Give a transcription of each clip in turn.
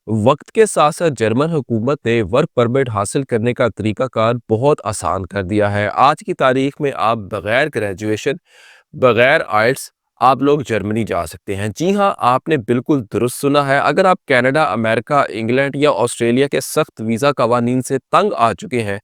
वक्त के साथ साथ जर्मन हुकूमत ने वर्क परमिट हासिल करने का तरीकाकार बहुत आसान कर दिया है। आज की तारीख में आप बगैर ग्रेजुएशन, बगैर आइल्स आप लोग जर्मनी जा सकते हैं। जी हाँ, आपने बिल्कुल दुरुस्त सुना है। अगर आप कनाडा, अमेरिका, इंग्लैंड या ऑस्ट्रेलिया के सख्त वीज़ा कवानीन से तंग आ चुके हैं,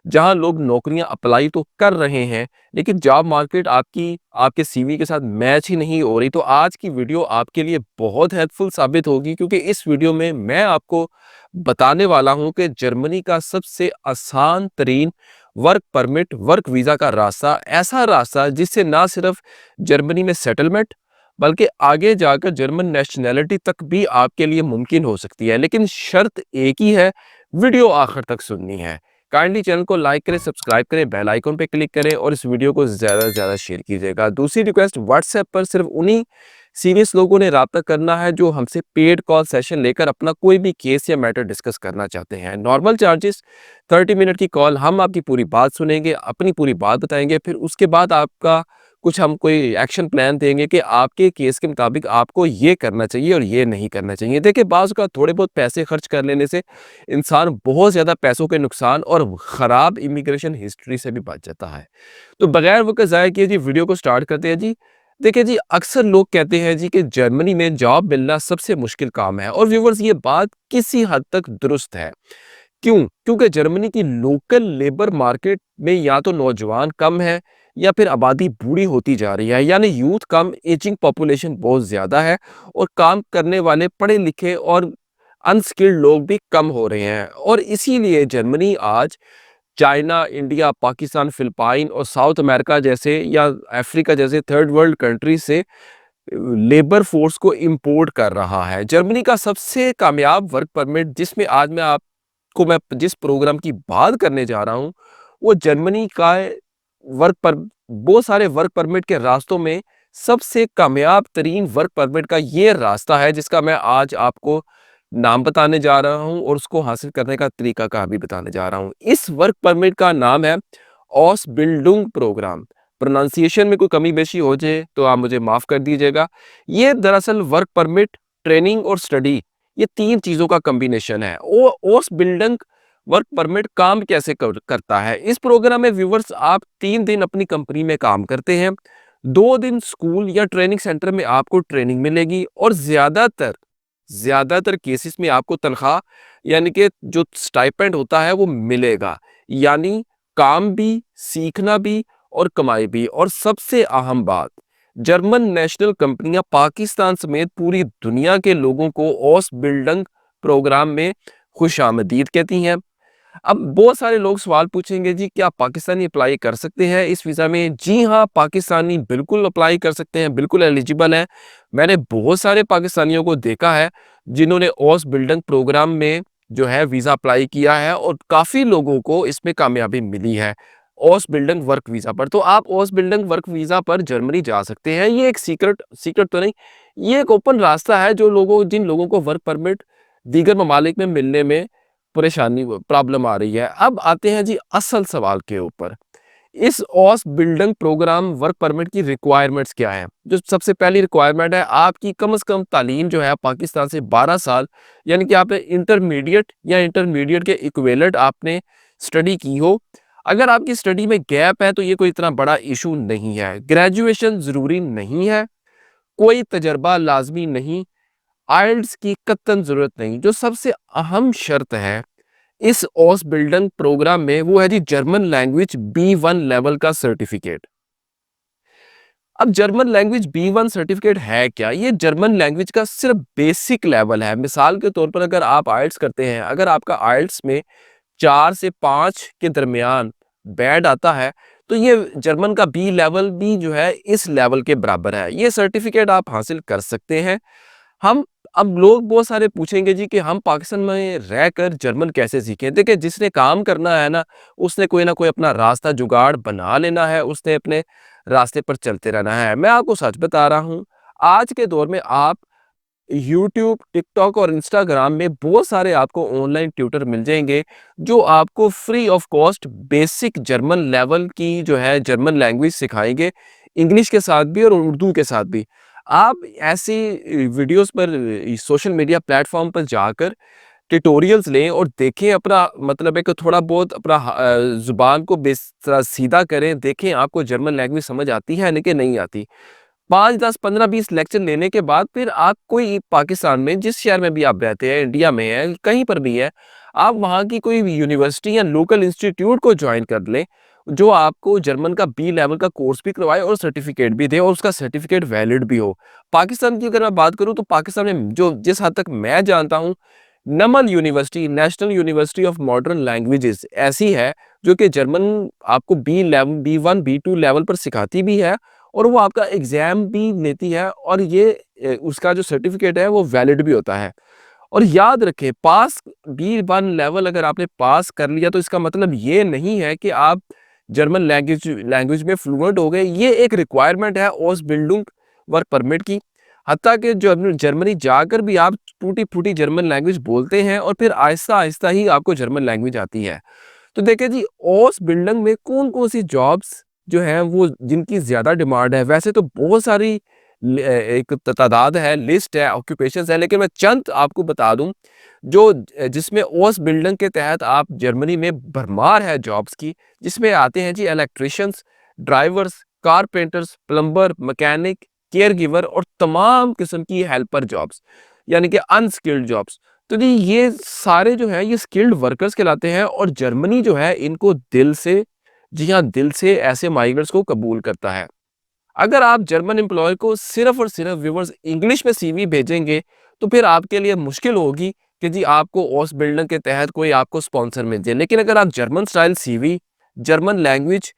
जहां लोग नौकरियां अप्लाई तो कर रहे हैं लेकिन जॉब मार्केट आपकी आपके सीवी के साथ मैच ही नहीं हो रही, तो आज की वीडियो आपके लिए बहुत हेल्पफुल साबित होगी, क्योंकि इस वीडियो में मैं आपको बताने वाला हूं कि जर्मनी का सबसे आसान तरीन वर्क परमिट, वर्क वीज़ा का रास्ता, ऐसा रास्ता जिससे ना सिर्फ जर्मनी में सेटलमेंट बल्कि आगे जाकर जर्मन नेशनैलिटी तक भी आपके लिए मुमकिन हो सकती है। लेकिन शर्त एक ही है, वीडियो आखिर तक सुननी है। काइंडली चैनल को लाइक करें, सब्सक्राइब करें, बेल आइकन पे क्लिक करें और इस वीडियो को ज़्यादा से ज़्यादा शेयर कीजिएगा। दूसरी रिक्वेस्ट, व्हाट्सएप पर सिर्फ उन्हीं सीरियस लोगों ने राब्ता करना है जो हमसे पेड कॉल सेशन लेकर अपना कोई भी केस या मैटर डिस्कस करना चाहते हैं। नॉर्मल चार्जेस 30 मिनट की कॉल, हम आपकी पूरी बात सुनेंगे, अपनी पूरी बात बताएंगे, फिर उसके बाद आपका कुछ हम कोई एक्शन प्लान देंगे कि आपके केस के मुताबिक आपको ये करना चाहिए और ये नहीं करना चाहिए। देखिए, बाज़ का थोड़े बहुत पैसे खर्च कर लेने से इंसान बहुत ज़्यादा पैसों के नुकसान और ख़राब इमिग्रेशन हिस्ट्री से भी बच जाता है। तो बगैर वक़्त ज़ाया किए जी वीडियो को स्टार्ट करते हैं जी। देखिए जी, अक्सर लोग कहते हैं जी कि जर्मनी में जॉब मिलना सबसे मुश्किल काम है, और व्यूअर्स, ये बात किसी हद तक दुरुस्त है। क्यों? क्योंकि जर्मनी की लोकल लेबर मार्केट में या तो नौजवान कम है या फिर आबादी बूढ़ी होती जा रही है, यानी यूथ कम, एजिंग पॉपुलेशन बहुत ज़्यादा है, और काम करने वाले पढ़े लिखे और अनस्किल्ड लोग भी कम हो रहे हैं। और इसीलिए जर्मनी आज चाइना, इंडिया, पाकिस्तान, फिलिपाइन और साउथ अमेरिका जैसे या अफ्रीका जैसे थर्ड वर्ल्ड कंट्री से लेबर फोर्स को इंपोर्ट कर रहा है। जर्मनी का सबसे कामयाब वर्क परमिट, जिसमें आज मैं जिस प्रोग्राम की बात करने जा रहा हूँ, वो जर्मनी का वर्क पर बहुत सारे वर्क परमिट के रास्तों में सबसे कामयाब तरीन वर्क परमिट का ये रास्ता है, जिसका मैं आज आपको नाम बताने जा रहा हूँ और उसको हासिल करने का तरीका का भी बताने जा रहा हूँ। इस वर्क परमिट का नाम है ऑसबिल्डुंग प्रोग्राम। प्रोनाउंसिएशन में कोई कमी बेशी हो जाए तो आप मुझे माफ़ कर दीजिएगा। ये दरअसल वर्क परमिट, ट्रेनिंग और स्टडी, ये 3 चीज़ों का कॉम्बिनेशन है। ओ ऑसबिल्डंग वर्क परमिट काम कैसे करता है? इस प्रोग्राम में व्यूअर्स, आप 3 दिन अपनी कंपनी में काम करते हैं, 2 दिन स्कूल या ट्रेनिंग सेंटर में आपको ट्रेनिंग मिलेगी, और ज़्यादातर केसेस में आपको तनख्वाह यानी कि जो स्टाइपेंड होता है वो मिलेगा। यानी काम भी, सीखना भी और कमाई भी। और सबसे अहम बात, जर्मन नेशनल कंपनियां पाकिस्तान समेत पूरी दुनिया के लोगों को ऑसबिल्डंग प्रोग्राम में खुशामदीद कहती हैं। अब बहुत सारे लोग सवाल पूछेंगे, जी क्या पाकिस्तानी अप्लाई कर सकते हैं इस वीज़ा में? जी हाँ, पाकिस्तानी बिल्कुल अप्लाई कर सकते हैं, बिल्कुल एलिजिबल हैं। मैंने बहुत सारे पाकिस्तानियों को देखा है जिन्होंने ओस बिल्डिंग प्रोग्राम में जो है वीज़ा अप्लाई किया है, और काफ़ी लोगों को इसमें कामयाबी मिली है ओस बिल्डिंग वर्क वीज़ा पर। तो आप ओस बिल्डिंग वर्क वीज़ा पर जर्मनी जा सकते हैं। ये एक सीक्रेट तो नहीं, ये एक ओपन रास्ता है जिन लोगों को वर्क परमिट दीगर ममालिक में मिलने में प्रॉब्लम आ रही है। अब आते हैं जी असल सवाल के ऊपर। इस ऑस बिल्डिंग प्रोग्राम वर्क परमिट की रिक्वायरमेंट्स क्या हैं? जो सबसे पहली रिक्वायरमेंट है, आपकी कम से कम तालीम जो है पाकिस्तान से 12 साल, यानी कि आपने इंटरमीडिएट या इंटरमीडिएट के इक्विवेलेंट आपने स्टडी की हो। अगर आपकी स्टडी में गैप है तो ये कोई इतना बड़ा इशू नहीं है। ग्रेजुएशन ज़रूरी नहीं है, कोई तजर्बा लाजमी नहीं, आइल्स की कतई ज़रूरत नहीं। जो सबसे अहम शर्त है इस ओस बिल्डिंग प्रोग्राम में, वो है जी जर्मन लैंग्वेज B1 लेवल का सर्टिफिकेट। अब जर्मन लैंग्वेज B1 सर्टिफिकेट है क्या? ये जर्मन लैंग्वेज का सिर्फ बेसिक लेवल है। मिसाल के तौर पर, अगर आप आइल्स करते हैं, अगर आपका आइल्स में 4 से 5 के दरमियान बैंड आता है, तो ये जर्मन का बी लेवल भी जो है इस लेवल के बराबर है। ये सर्टिफिकेट आप हासिल कर सकते हैं। हम अब लोग बहुत सारे पूछेंगे जी कि हम पाकिस्तान में रहकर जर्मन कैसे सीखें? देखिए, जिसने काम करना है ना, उसने कोई ना कोई अपना रास्ता जुगाड़ बना लेना है, उसने अपने रास्ते पर चलते रहना है। मैं आपको सच बता रहा हूँ, आज के दौर में आप यूट्यूब, टिकटॉक और इंस्टाग्राम में बहुत सारे आपको ऑनलाइन ट्यूटर मिल जाएंगे जो आपको free of cost basic German level की जो है जर्मन लैंग्वेज सिखाएंगे, इंग्लिश के साथ भी और उर्दू के साथ भी। आप ऐसी वीडियोज़ पर सोशल मीडिया प्लेटफ़ॉर्म पर जाकर ट्यूटोरियल्स लें और देखें, अपना मतलब है कि थोड़ा बहुत अपना ज़ुबान को सीधा करें, देखें आपको जर्मन लैंग्वेज समझ आती है कि नहीं आती। 5, 10, 15, 20 लेक्चर लेने के बाद फिर आप कोई पाकिस्तान में जिस शहर में भी आप रहते हैं, इंडिया में है, कहीं पर भी है, आप वहाँ की कोई यूनिवर्सिटी या लोकल इंस्टीट्यूट को जॉइन कर लें, जो आपको जर्मन का बी लेवल का कोर्स भी करवाए और सर्टिफिकेट भी दे और उसका सर्टिफिकेट वैलिड भी हो। पाकिस्तान की अगर मैं बात करूँ तो पाकिस्तान में जो जिस हद तक मैं जानता हूँ, NUML university, national university of modern languages ऐसी है, जो कि जर्मन आपको B level, B1, B2 level पर सिखाती भी है और वो आपका एग्ज़ाम भी लेती है और ये उसका जो सर्टिफ़िकेट है वो वैलिड भी होता है। और याद रखें, पास B1 लेवल अगर आपने पास कर लिया तो इसका मतलब ये नहीं है कि आप जर्मन लैंग्वेज लैंग्वेज में फ्लुएंट हो गए। ये एक रिक्वायरमेंट है ऑसबिल्डिंग वर्क परमिट की। हत्ता कि जर्मनी जाकर भी आप टूटी-फूटी जर्मन लैंग्वेज बोलते हैं और फिर आहिस्ता-आहिस्ता ही आपको जर्मन लैंग्वेज आती है। तो देखिए जी, ऑसबिल्डिंग में कौन-कौन सी जॉब्स जो हैं वो जिनकी ज़्यादा डिमांड है। वैसे तो बहुत सारी एक तादाद है, लिस्ट है, ऑक्यूपेशंस है, लेकिन मैं चंद आपको बता दूं जो जिसमें ओस बिल्डिंग के तहत आप जर्मनी में भरमार है जॉब्स की, जिसमें आते हैं जी electricians, drivers, carpenters, plumber, mechanic, care giver और तमाम किस्म की हेल्पर जॉब्स, यानी कि अनस्किल्ड जॉब्स। तो जी ये सारे जो हैं ये स्किल्ड वर्कर्स कहलाते हैं और जर्मनी जो है इनको दिल से, जी हाँ, दिल से ऐसे माइग्रेंट्स को कबूल करता है। अगर आप जर्मन एम्प्लॉयर को सिर्फ और सिर्फ व्यूअर्स इंग्लिश में सीवी भेजेंगे तो फिर आपके लिए मुश्किल होगी कि जी आपको ओस बिल्डर के तहत कोई आपको स्पॉन्सर मिल जाए। लेकिन अगर आप German style CV, German language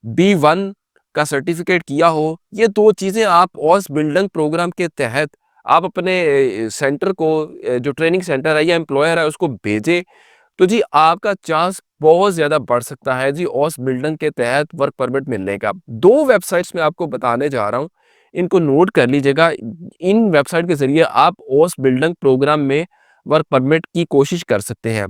B1 का सर्टिफिकेट किया हो, ये दो चीज़ें आप ओस बिल्डिंग प्रोग्राम के तहत आप अपने सेंटर को, जो ट्रेनिंग सेंटर है या एम्प्लॉयर है उसको भेजें, तो जी आपका चांस बहुत ज़्यादा बढ़ सकता है जी ओस बिल्डिंग के तहत वर्क परमिट मिलने का। 2 वेबसाइट्स मैं आपको बताने जा रहा हूँ, इनको नोट कर लीजिएगा। इन वेबसाइट के ज़रिए आप ओस बिल्डिंग प्रोग्राम में वर्क परमिट की कोशिश कर सकते हैं।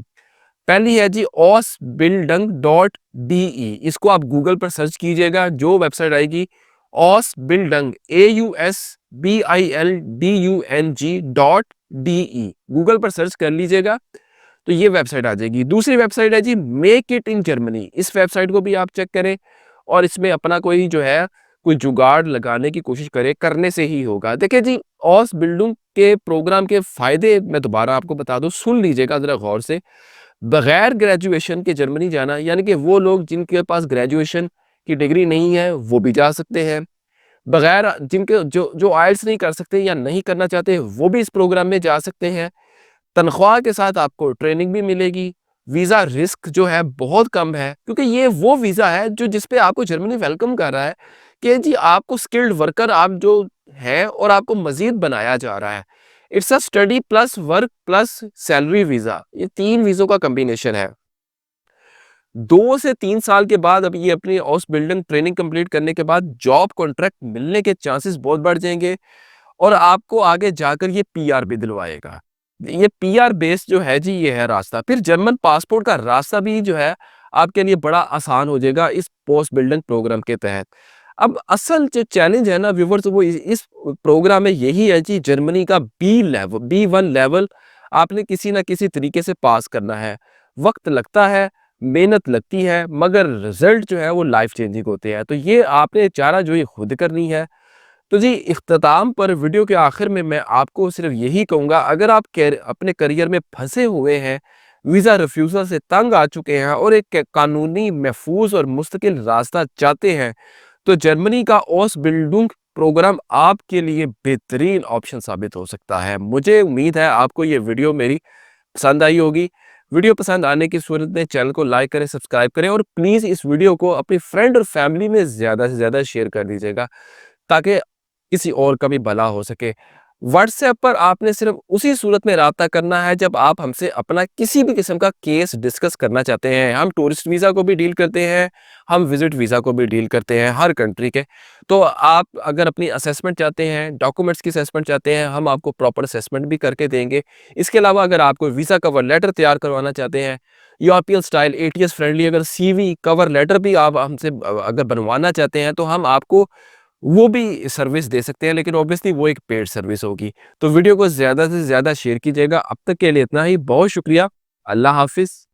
पहली है जी osbildung.de, इसको आप गूगल पर सर्च कीजिएगा, जो वेबसाइट आएगी osbildung AUSBILDUNG.de, गूगल पर सर्च कर लीजिएगा तो ये वेबसाइट आ जाएगी। दूसरी वेबसाइट है जी मेक इट इन जर्मनी, इस वेबसाइट को भी आप चेक करें और इसमें अपना कोई जो है कोई जुगाड़ लगाने की कोशिश करें, करने से ही होगा। देखिए जी, ऑस बिल्डिंग के प्रोग्राम के फायदे मैं दोबारा आपको बता दूं, सुन लीजिएगा जरा गौर से। बगैर ग्रेजुएशन के जर्मनी जाना, यानी कि वो लोग जिनके पास ग्रेजुएशन की डिग्री नहीं है वो भी जा सकते हैं। बगैर जिनके जो जो आइल्स नहीं कर सकते या नहीं करना चाहते वो भी इस प्रोग्राम में जा सकते हैं। तनख्वाह के साथ आपको ट्रेनिंग भी मिलेगी। वीज़ा रिस्क जो है बहुत कम है, क्योंकि ये वो वीज़ा है जो जिस पे आपको जर्मनी वेलकम कर रहा है कि जी आपको स्किल्ड वर्कर आप जो हैं और आपको मज़ीद बनाया जा रहा है। It's a study plus work plus salary visa, ये 3 वीज़ों का कॉम्बिनेशन है। 2 से 3 साल के बाद अब ये अपनी हाउस बिल्डिंग ट्रेनिंग कंप्लीट करने के बाद जॉब कॉन्ट्रैक्ट मिलने के चांसेस बहुत बढ़ जाएँगे और आपको आगे जाकर ये पीआर भी दिलवाएगा। ये पीआर बेस जो है जी, ये है रास्ता। फिर जर्मन पासपोर्ट का रास्ता भी जो है आपके लिए बड़ा आसान हो जाएगा इस पोस्ट बिल्डिंग प्रोग्राम के तहत। अब असल जो चैलेंज है ना व्यूअर्स, वो इस प्रोग्राम में यही है जी, जर्मनी का B1 लेवल आपने किसी ना किसी तरीके से पास करना है। वक्त लगता है, मेहनत लगती है, मगर रिजल्ट जो है वो लाइफ चेंजिंग होते हैं। तो ये आपने चारा जो ये खुद करनी है। तो जी इख्तिताम पर वीडियो के आखिर में मैं आपको सिर्फ यही कहूँगा, अगर आप अपने करियर में फंसे हुए हैं, वीज़ा रिफ्यूज़ल से तंग आ चुके हैं और एक कानूनी महफूज और मुस्तकिल रास्ता चाहते हैं, तो जर्मनी का ओस बिल्डिंग प्रोग्राम आपके लिए बेहतरीन ऑप्शन साबित हो सकता है। मुझे उम्मीद है आपको ये वीडियो मेरी पसंद आई होगी। वीडियो पसंद आने की सूरत में चैनल को लाइक करें, सब्सक्राइब करें और प्लीज़ इस वीडियो को अपनी फ्रेंड और फैमिली में ज़्यादा से ज़्यादा शेयर कर दीजिएगा, ताकि किसी और का भी भला हो सके। व्हाट्सएप पर आपने सिर्फ उसी सूरत में राब्ता करना है जब आप हमसे अपना किसी भी किस्म का केस डिस्कस करना चाहते हैं। हम टूरिस्ट वीज़ा को भी डील करते हैं, हम विज़िट वीज़ा को भी डील करते हैं हर कंट्री के। तो आप अगर अपनी असेसमेंट चाहते हैं, डॉक्यूमेंट्स की असेसमेंट चाहते हैं, हम आपको प्रॉपर असेसमेंट भी करके देंगे। इसके अलावा अगर आप कोई वीज़ा कवर लेटर तैयार करवाना चाहते हैं, यूरोपियन स्टाइल एटीएस फ्रेंडली अगर सीवी कवर लेटर भी आप हमसे अगर बनवाना चाहते हैं, तो हम आपको वो भी सर्विस दे सकते हैं, लेकिन ऑब्वियसली वो एक पेड सर्विस होगी। तो वीडियो को ज़्यादा से ज़्यादा शेयर कीजिएगा। अब तक के लिए इतना ही। बहुत शुक्रिया। अल्लाह हाफ़िज़।